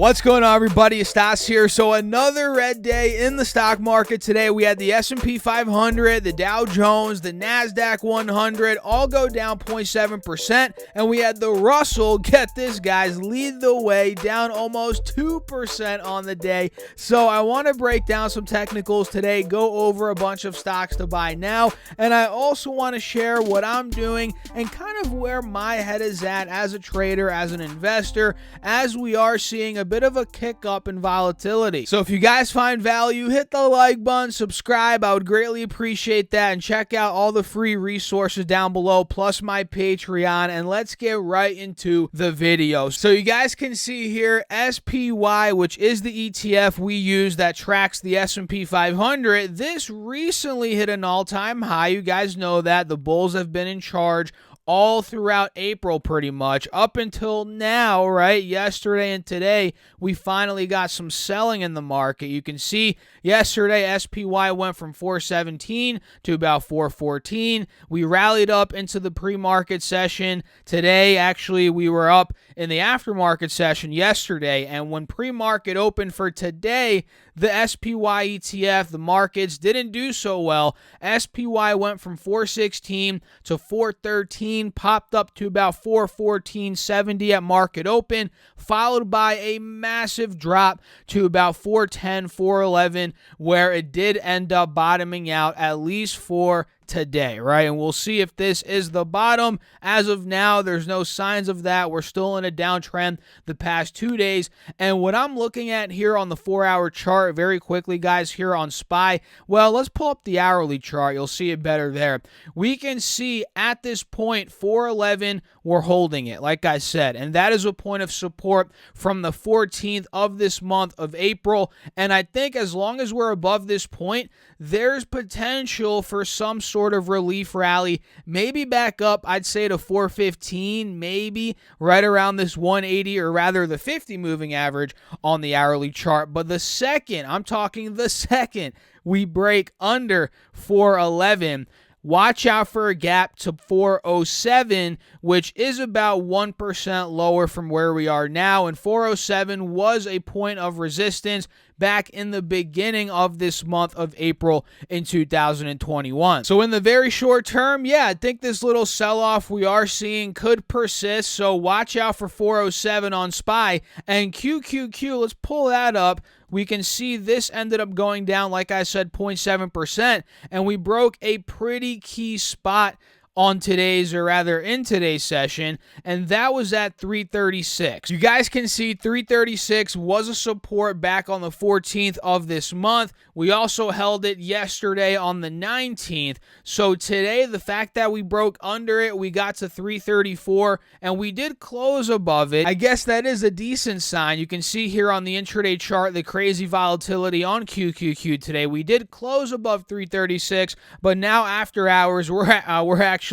What's going on, everybody? It's Stas here. So another red day in the stock market today. We had the S&P 500, the Dow Jones, the NASDAQ 100 all go down 0.7%. And we had the Russell, get this guys, lead the way down almost 2% on the day. So I want to break down some technicals today, go over a bunch of stocks to buy now. And I also want to share what I'm doing and kind of where my head is at as a trader, as an investor, as we are seeing a bit of a kick up in volatility. So if you guys find value, hit the like button, subscribe. I would greatly appreciate that, and check out all the free resources down below, plus my Patreon, and let's get right into the video. So you guys can see here SPY, which is the ETF we use that tracks the S&P 500. This recently hit an all-time high. You guys know that the bulls have been in charge all throughout April pretty much up until now, right? Yesterday and today, we finally got some selling in the market. You can see yesterday, SPY went from 417 to about 414. We rallied up into the pre-market session. Today, actually, we were up in the aftermarket session yesterday, and when pre-market opened for today, the SPY ETF, the markets didn't do so well. SPY went from 416 to 413, popped up to about 414.70 at market open, followed by a massive drop to about 410, 411, where it did end up bottoming out, at least for today, right? And we'll see if this is the bottom. As of now, there's no signs of that. We're still in a downtrend the past 2 days. And what I'm looking at here on the 4-hour chart very quickly, guys, here on SPY, well, let's pull up the hourly chart. You'll see it better there. We can see at this point, 411, we're holding it, like I said. And that is a point of support from the 14th of this month of April. And I think as long as we're above this point, there's potential for some sort of relief rally, maybe back up, I'd say to 415, maybe right around this 180, or rather the 50 moving average on the hourly chart. But the second, I'm talking the second we break under 411, watch out for a gap to 407, which is about 1% lower from where we are now. And 407 was a point of resistance back in the beginning of this month of April in 2021. So in the very short term, yeah, I think this little sell-off we are seeing could persist. So watch out for 407 on SPY. And QQQ, let's pull that up. We can see this ended up going down, like I said, 0.7%, and we broke a pretty key spot on today's, or rather in today's session, and that was at 336. You guys can see 336 was a support back on the 14th of this month. We also held it yesterday on the 19th. So today, the fact that we broke under it, we got to 334, and we did close above it. I guess that is a decent sign. You can see here on the intraday chart the crazy volatility on QQQ today. We did close above 336, but now after hours, we're actually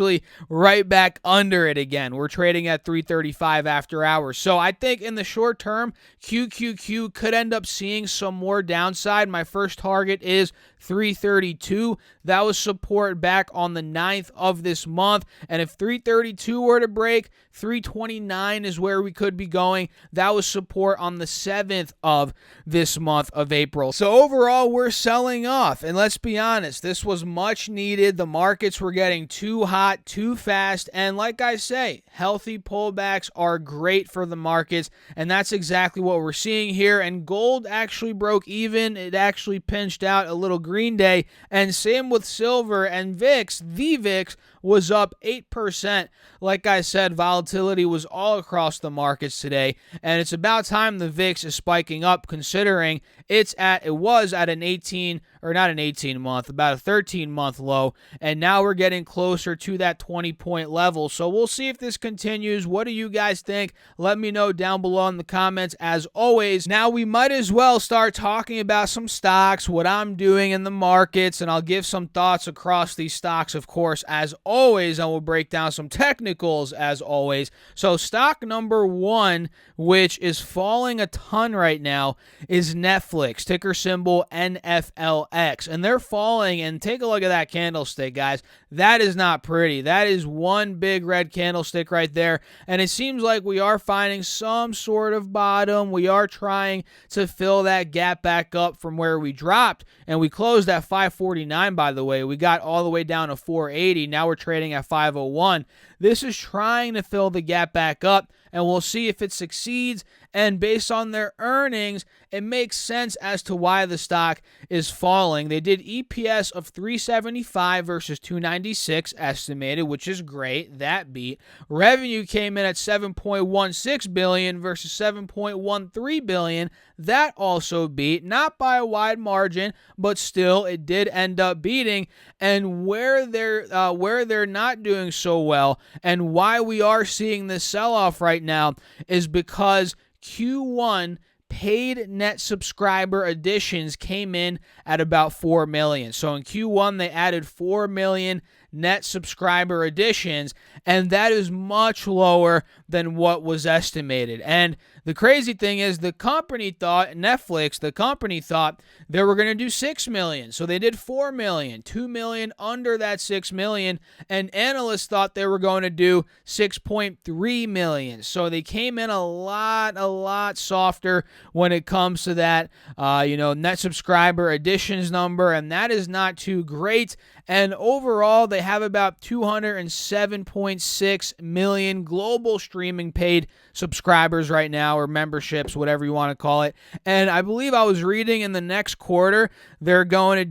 right back under it again. We're trading at 335 after hours. So I think in the short term, QQQ could end up seeing some more downside. My first target is 332. That was support back on the 9th of this month. And if 332 were to break, 329 is where we could be going. That was support on the 7th of this month of April. So overall, we're selling off. And let's be honest, this was much needed. The markets were getting too hot, too fast. And like I say, healthy pullbacks are great for the markets. And that's exactly what we're seeing here. And gold actually broke even. It actually pinched out a little green day. And same with silver and VIX. The VIX was up 8%. Like I said, volatility was all across the markets today, and it's about time the VIX is spiking up, considering it was at an 18, or not an 18-month, about a 13-month low, and now we're getting closer to that 20-point level. So we'll see if this continues. What do you guys think? Let me know down below in the comments. As always, now we might as well start talking about some stocks, what I'm doing in the markets, and I'll give some thoughts across these stocks, of course, as always, and we'll break down some technicals as always. So stock number one, which is falling a ton right now, is Netflix, ticker symbol NFLX. And they're falling, and take a look at that candlestick, guys. That is not pretty. That is one big red candlestick right there. And it seems like we are finding some sort of bottom. We are trying to fill that gap back up from where we dropped. And we closed at 549, by the way. We got all the way down to 480. Now we're trading at 501. This is trying to fill the gap back up, and we'll see if it succeeds. And based on their earnings, it makes sense as to why the stock is falling. They did EPS of 375 versus 296 estimated, which is great. That beat. Revenue came in at 7.16 billion versus 7.13 billion. That also beat, not by a wide margin, but still it did end up beating. And where they're not doing so well, and why we are seeing this sell-off right now, is because Q1 paid net subscriber additions came in at about 4 million. So in Q1, they added 4 million net subscriber additions, and that is much lower than what was estimated. And the crazy thing is, the company thought, Netflix, the company thought they were going to do 6 million. So they did 4 million, 2 million under that 6 million, and analysts thought they were going to do 6.3 million. So they came in a lot softer when it comes to that, net subscriber additions number, and that is not too great. And overall, they have about 207.6 million global streaming paid subscribers right now, or memberships, whatever you want to call it. And I believe I was reading in the next quarter, they're going to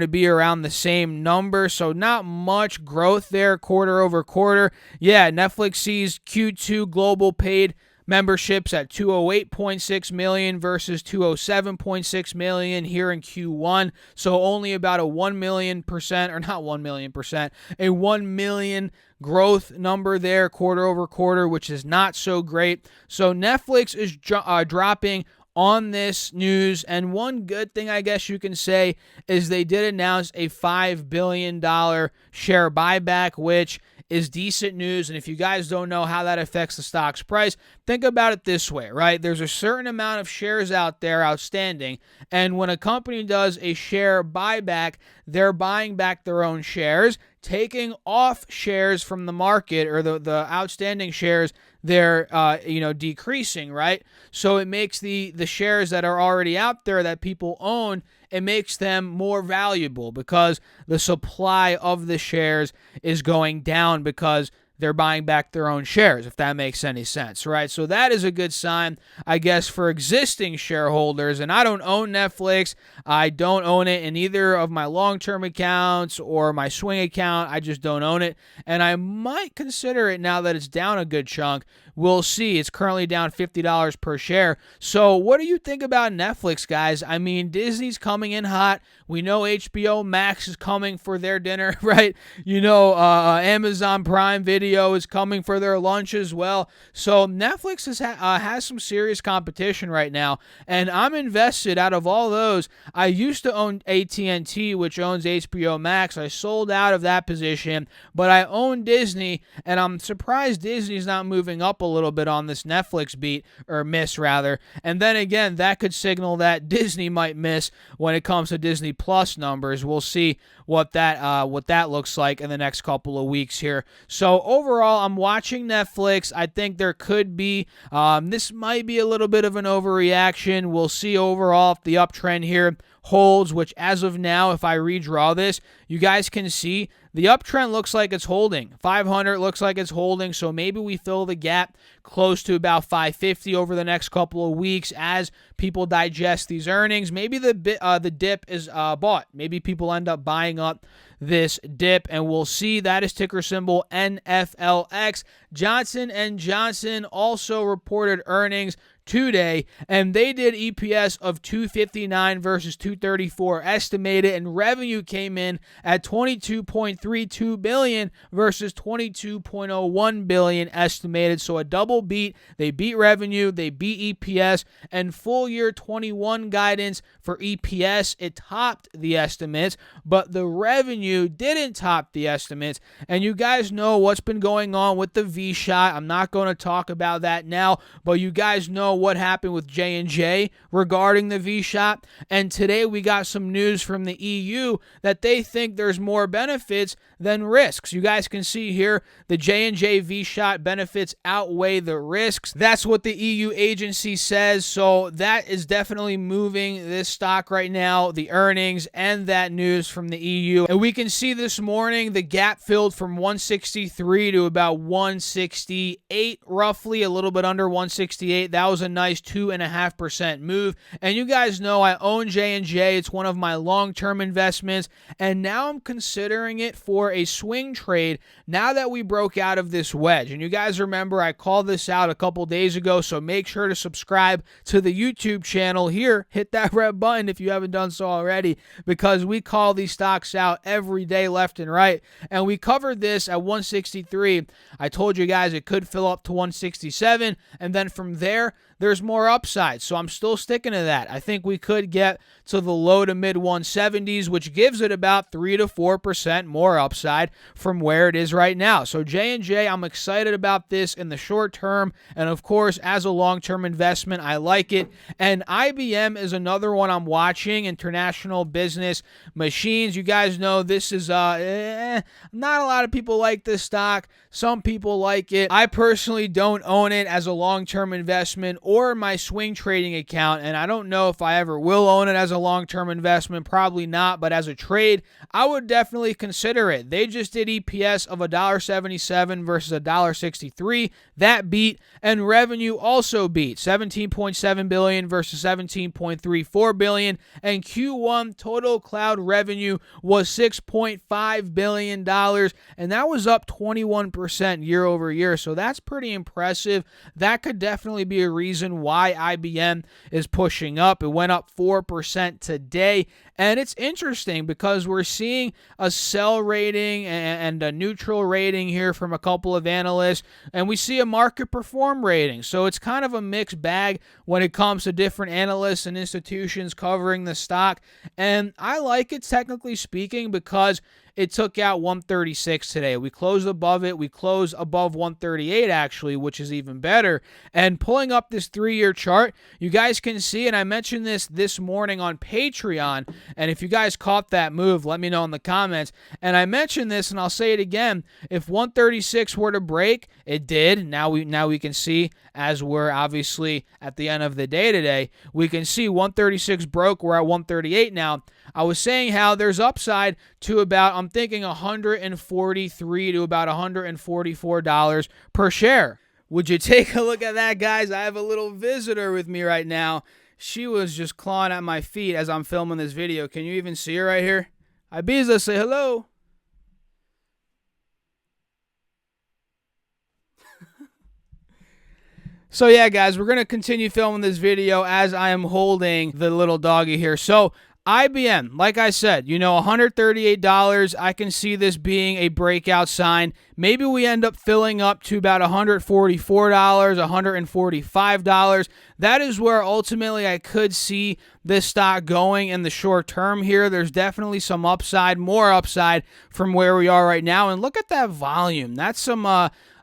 be around the same number. So not much growth there quarter over quarter. Yeah, Netflix sees Q2 global paid memberships at 208.6 million versus 207.6 million here in Q1. So only about a 1 million percent, or not 1 million percent, a 1 million growth number there quarter over quarter, which is not so great. So Netflix is dropping on this news. And one good thing I guess you can say is they did announce a $5 billion share buyback, which is decent news. And if you guys don't know how that affects the stock's price, think about it this way, right? There's a certain amount of shares out there outstanding, and when a company does a share buyback, they're buying back their own shares, taking off shares from the market, or the outstanding shares, they're decreasing, right? So it makes the shares that are already out there that people own, it makes them more valuable because the supply of the shares is going down because they're buying back their own shares, if that makes any sense, right? So that is a good sign, I guess, for existing shareholders. And I don't own Netflix. I don't own it in either of my long-term accounts or my swing account. I just don't own it. And I might consider it now that it's down a good chunk. We'll see. It's currently down $50 per share. So what do you think about Netflix, guys? I mean, Disney's coming in hot. We know HBO Max is coming for their dinner, right? Amazon Prime Video is coming for their lunch as well. So Netflix has some serious competition right now, and I'm invested. Out of all those, I used to own AT&T, which owns HBO Max. I sold out of that position, but I own Disney, and I'm surprised Disney's not moving up a little bit on this Netflix beat, or miss rather. And then again, that could signal that Disney might miss when it comes to Disney Plus numbers. We'll see what that looks like in the next couple of weeks here. So overall, I'm watching Netflix. I think there could be, this might be a little bit of an overreaction. We'll see overall if the uptrend here holds, which as of now, if I redraw this, you guys can see the uptrend looks like it's holding. 500 looks like it's holding, so maybe we fill the gap close to about 550 over the next couple of weeks as people digest these earnings. Maybe the dip is bought. Maybe people end up buying up this dip, and we'll see. That is ticker symbol NFLX. Johnson & Johnson also reported earnings today, and they did EPS of $2.59 versus $2.34 estimated, and revenue came in at $22.32 billion versus $22.01 billion estimated. So a double beat. They beat revenue, they beat EPS, and full year 21 guidance for EPS, it topped the estimates, but the revenue didn't top the estimates. And you guys know what's been going on with the V shot. I'm not going to talk about that now, but you guys know what happened with J&J regarding the V shot. And today we got some news from the EU that they think there's more benefits than risks. You guys can see here the J&J V shot benefits outweigh the risks. That's what the EU agency says. So that is definitely moving this stock right now, the earnings and that news from the EU. And we can see this morning the gap filled from 163 to about 168, roughly a little bit under 168. That was a nice 2.5% move. And you guys know I own J&J. It's one of my long-term investments, and now I'm considering it for a swing trade now that we broke out of this wedge. And you guys remember I called this out a couple days ago, so make sure to subscribe to the YouTube channel here. Hit that red button if you haven't done so already, because we call these stocks out every day left and right. And we covered this at 163. I told you guys it could fill up to 167, and then from there, there's more upside. So I'm still sticking to that. I think we could get to the low to mid 170s, which gives it about 3 to 4% more upside from where it is right now. So J&J, I'm excited about this in the short term. And of course, as a long-term investment, I like it. And IBM is another one I'm watching, International Business Machines. You guys know this is not a lot of people like this stock. Some people like it. I personally don't own it as a long-term investment or my swing trading account, and I don't know if I ever will own it as a long-term investment. Probably not, but as a trade, I would definitely consider it. They just did EPS of $1.77 versus $1.63. That beat, and revenue also beat. $17.7 billion versus $17.34 billion, and Q1 total cloud revenue was $6.5 billion, and that was up 21% year over year. So that's pretty impressive. That could definitely be a reason why IBM is pushing up. It went up 4% today. And it's interesting because we're seeing a sell rating and a neutral rating here from a couple of analysts, and we see a market perform rating. So it's kind of a mixed bag when it comes to different analysts and institutions covering the stock. And I like it, technically speaking, because it took out 136 today. We closed above it. We closed above 138, actually, which is even better. And pulling up this 3-year chart, you guys can see, and I mentioned this morning on Patreon, and if you guys caught that move, let me know in the comments. And I mentioned this, and I'll say it again. If 136 were to break, it did. Now we can see, as we're obviously at the end of the day today, we can see 136 broke. We're at 138 now. I was saying how there's upside to about, I'm thinking $143 to about $144 per share. Would you take a look at that, guys? I have a little visitor with me right now. She was just clawing at my feet as I'm filming this video. Can you even see her right here? Ibiza, say hello. So yeah, guys, we're going to continue filming this video as I am holding the little doggy here. So IBM, like I said, $138. I can see this being a breakout sign. Maybe we end up filling up to about $144, $145. That is where ultimately I could see this stock going in the short term here. There's definitely some upside, more upside from where we are right now. And look at that volume. That's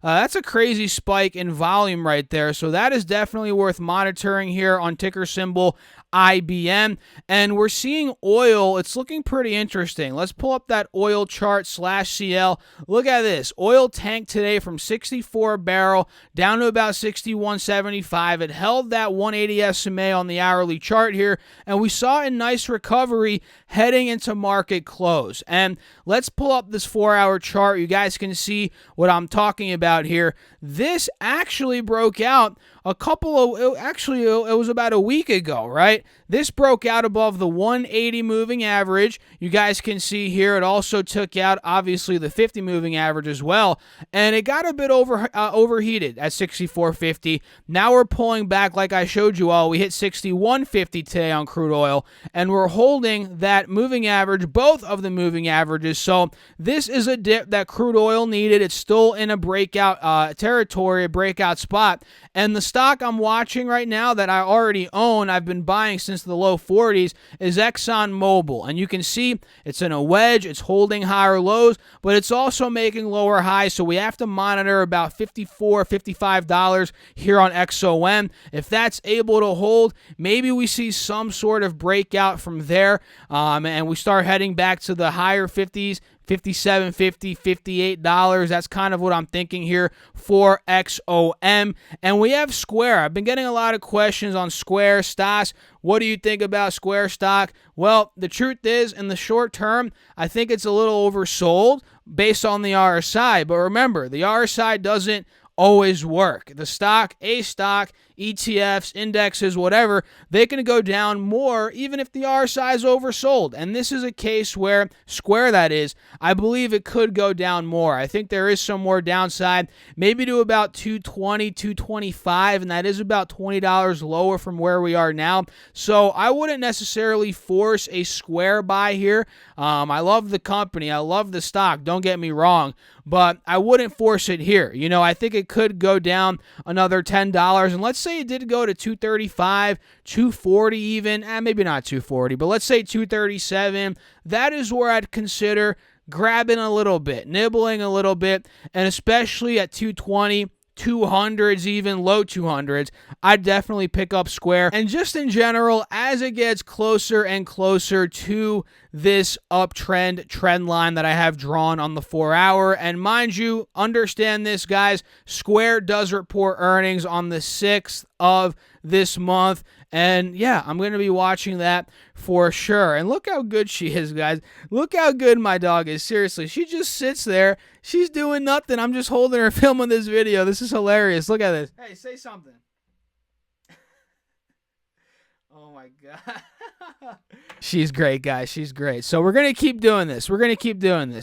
that's a crazy spike in volume right there. So that is definitely worth monitoring here on ticker symbol IBM. And we're seeing oil. It's looking pretty interesting. Let's pull up that oil chart /CL. Look at this. Oil tanked today from 64 a barrel down to about 61.75. It held that 180 SMA on the hourly chart here, and we saw a nice recovery heading into market close. And let's pull up this 4-hour chart. You guys can see what I'm talking about here. This actually broke out it was about a week ago, right? This broke out above the 180 moving average. You guys can see here it also took out, obviously, the 50 moving average as well, and it got a bit overheated at 64.50. Now we're pulling back like I showed you all. We hit 61.50 today on crude oil, and we're holding that moving average, both of the moving averages. So this is a dip that crude oil needed. It's still in a breakout territory, a breakout spot, and the stock I'm watching right now that I already own, I've been buying since the low 40s, is ExxonMobil. And you can see it's in a wedge, it's holding higher lows, but it's also making lower highs. So we have to monitor about $54, $55 here on XOM. If that's able to hold, maybe we see some sort of breakout from there, and we start heading back to the higher 50s, $57, $50, $58. That's kind of what I'm thinking here for XOM. And we have Square. I've been getting a lot of questions on Square. Stas, what do you think about Square stock? Well, the truth is, in the short term, I think it's a little oversold based on the RSI. But remember, the RSI doesn't always work. The stock, ETFs, indexes, whatever, they can go down more even if the RSI is oversold. And this is a case where Square, that is, I believe it could go down more. I think there is some more downside, maybe to about 220, 225, and that is about $20 lower from where we are now. So I wouldn't necessarily force a Square buy here. I love the company. I love the stock. Don't get me wrong. But I wouldn't force it here. You know, I think it could go down another $10. And let's say it did go to 235, 240 even. Maybe not 240, but let's say 237. That is where I'd consider grabbing a little bit, nibbling a little bit, and especially at 220, 200s, even low 200s, I'd definitely pick up Square. And just in general, as it gets closer and closer to this uptrend trend line that I have drawn on the 4-hour, and mind you, understand this, guys, Square does report earnings on the 6th of this month, and yeah, I'm going to be watching that for sure. And look how good she is, guys. Look how good my dog is. Seriously, she just sits there. She's doing nothing. I'm just holding her, filming this video. This is hilarious. Look at this. Hey, say something. Oh my God. She's great, guys. She's great. So we're going to keep doing this.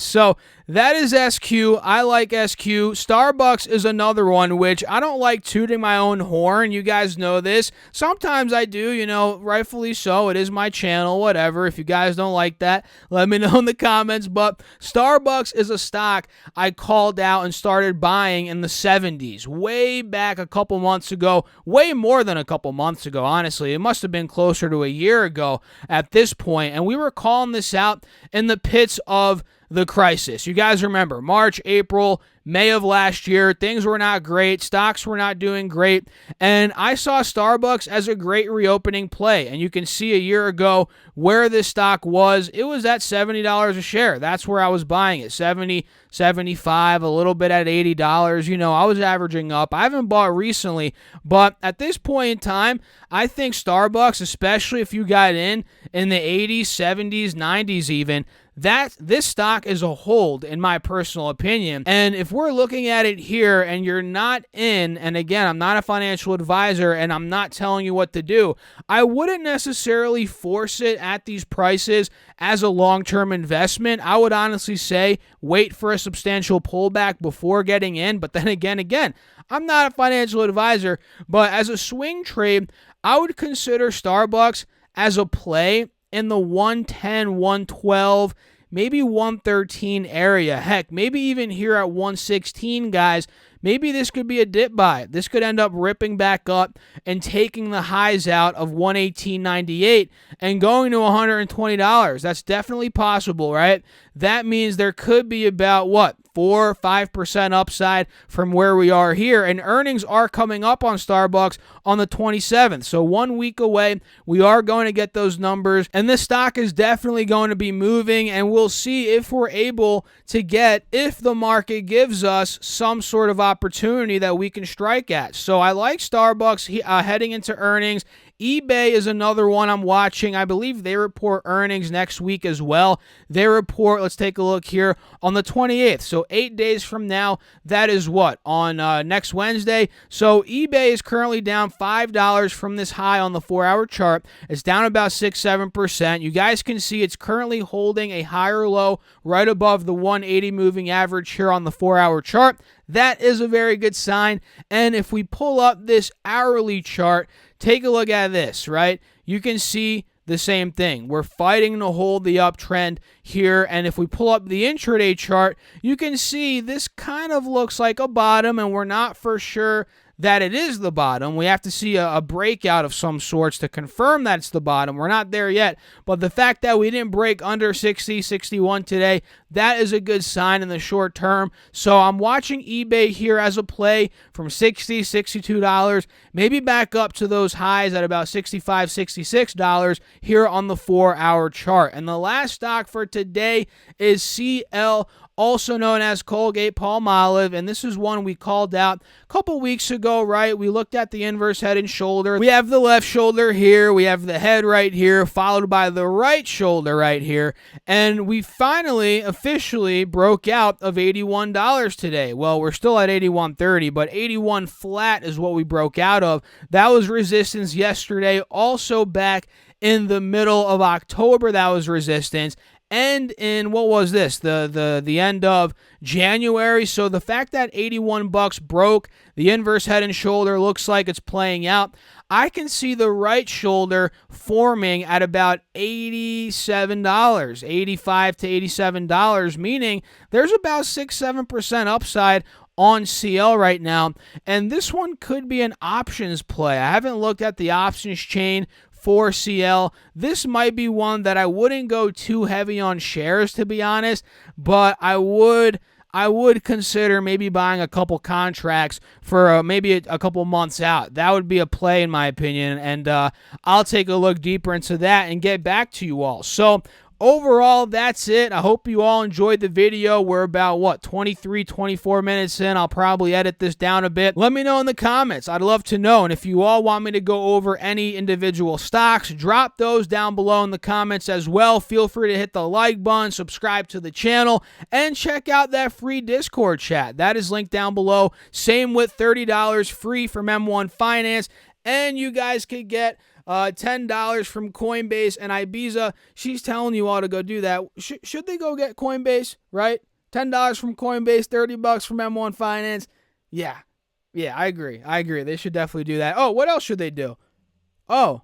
So that is SQ. I like SQ. Starbucks is another one, which I don't like tooting my own horn. You guys know this. Sometimes I do, you know, rightfully so. It is my channel, whatever. If you guys don't like that, let me know in the comments. But Starbucks is a stock I called out and started buying in the 70s, way back a couple months ago, way more than a couple months ago, honestly. It must have been closer to a year ago at this point, and we were calling this out in the pits of the crisis. You guys remember March, April, May of last year, things were not great, stocks were not doing great, and I saw Starbucks as a great reopening play. And you can see a year ago where this stock was. It was at $70 a share. That's where I was buying it. 70, 75, a little bit at $80. You know, I was averaging up. I haven't bought recently, but at this point in time, I think Starbucks, especially if you got in the 80s, 70s, 90s even, that this stock is a hold, in my personal opinion. And if we're looking at it here and you're not in, and again, I'm not a financial advisor and I'm not telling you what to do, I wouldn't necessarily force it at these prices as a long-term investment. I would honestly say wait for a substantial pullback before getting in. But then again, I'm not a financial advisor, but as a swing trade, I would consider Starbucks as a play in the 110, 112, maybe 113 area. Heck, maybe even here at 116, guys. Maybe this could be a dip buy. This could end up ripping back up and taking the highs out of 118.98 and going to $120. That's definitely possible, right? That means there could be about, 4 or 5% upside from where we are here. And earnings are coming up on Starbucks on the 27th. So 1 week away, we are going to get those numbers. And this stock is definitely going to be moving. And we'll see if we're able to get, if the market gives us some sort of opportunity that we can strike at. So I like Starbucks heading into earnings, eBay is another one I'm watching. I believe they report earnings next week as well. They report, let's take a look here, on the 28th. So 8 days from now, that is what? On next Wednesday. So eBay is currently down $5 from this high on the 4-hour chart. It's down about 6-7%. You guys can see it's currently holding a higher low right above the 180 moving average here on the 4-hour chart. That is a very good sign. And if we pull up this hourly chart, take a look at this, right? You can see the same thing. We're fighting to hold the uptrend here. And if we pull up the intraday chart, you can see this kind of looks like a bottom, and we're not for sure that it is the bottom. We have to see a breakout of some sorts to confirm that it's the bottom. We're not there yet, but the fact that we didn't break under 60, 61 today, that is a good sign in the short term. So I'm watching eBay here as a play from $60, $62, maybe back up to those highs at about $65, $66 here on the 4-hour chart. And the last stock for today is CL, also known as Colgate-Palmolive, and this is one we called out a couple weeks ago, right? We looked at the inverse head and shoulder. We have the left shoulder here. We have the head right here, followed by the right shoulder right here, and we finally, officially broke out of $81 today. Well, we're still at $81.30, but 81 flat is what we broke out of. That was resistance yesterday. Also back in the middle of October, that was resistance. And in, what was this, the end of January. So the fact that 81 bucks broke, the inverse head and shoulder looks like it's playing out. I can see the right shoulder forming at about $87, $85 to $87, meaning there's about 6-7% upside on CL right now. And this one could be an options play. I haven't looked at the options chain for CL. This might be one that I wouldn't go too heavy on shares, to be honest, but I would consider maybe buying a couple contracts for maybe a couple months out. That would be a play in my opinion, and I'll take a look deeper into that and get back to you all. So overall, that's it. I hope you all enjoyed the video. We're about, 23, 24 minutes in. I'll probably edit this down a bit. Let me know in the comments. I'd love to know. And if you all want me to go over any individual stocks, drop those down below in the comments as well. Feel free to hit the like button, subscribe to the channel, and check out that free Discord chat. That is linked down below. Same with $30 free from M1 Finance. And you guys could get $10 from Coinbase and Ibiza. She's telling you all to go do that. Should they go get Coinbase, right? $10 from Coinbase, $30 from M1 Finance. Yeah, I agree. They should definitely do that. Oh, what else should they do? Oh,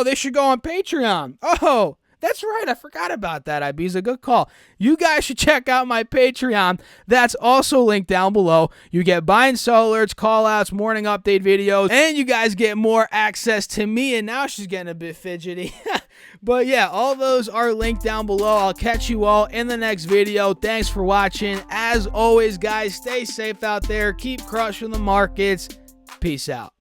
they should go on Patreon. Oh, that's right. I forgot about that, Ibiza. Good call. You guys should check out my Patreon. That's also linked down below. You get buy and sell alerts, call-outs, morning update videos, and you guys get more access to me. And now she's getting a bit fidgety. But yeah, all those are linked down below. I'll catch you all in the next video. Thanks for watching. As always, guys, stay safe out there. Keep crushing the markets. Peace out.